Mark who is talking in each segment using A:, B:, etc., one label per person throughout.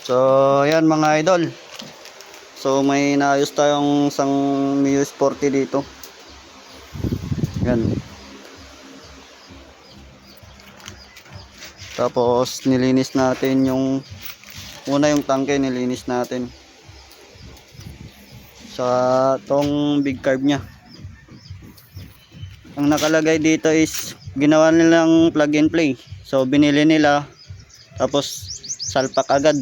A: So ayan mga idol. So may naayos tayong isang Mio Sporty dito. Yan. Tapos nilinis natin yung yung tangke nilinis natin. Sa tong big carb niya. Ang nakalagay dito is ginawa nilang plug and play. So binili nila tapos salpak agad.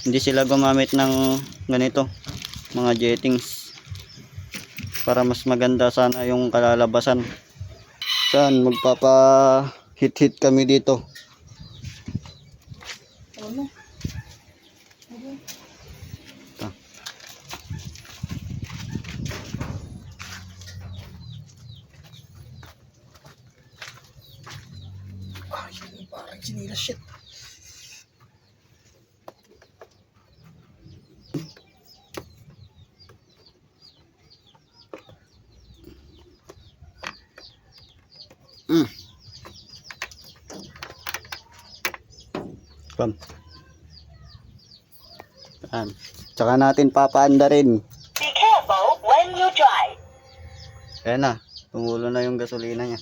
A: Hindi sila gumamit ng ganito, mga jettings. Para mas maganda sana yung kalalabasan. Saan magpapa hit kami dito.
B: Ano? Ay, parang sinila shit.
A: Come. Yan. Tsaka natin papaanda rin.
C: Be careful when you drive.
A: Ayan na. Tumulo na yung gasolina niya.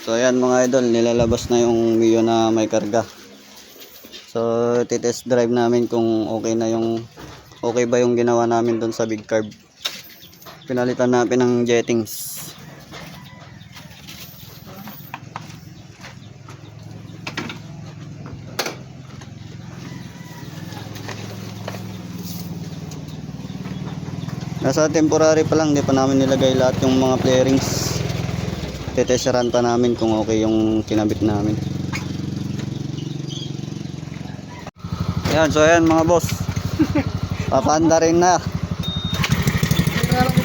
A: So ayan mga idol, nilalabas na yung Mio na may karga. So titest drive namin kung okay ba yung ginawa namin doon sa big carb. Pinalitan natin ng jettings. Nasa temporary pa lang, di pa namin nilagay lahat yung mga flarings. Tetesyaran pa namin kung okay yung kinabit namin. Ayan, so ayan mga boss. Papaanda rin na.
B: Nagkaroon ko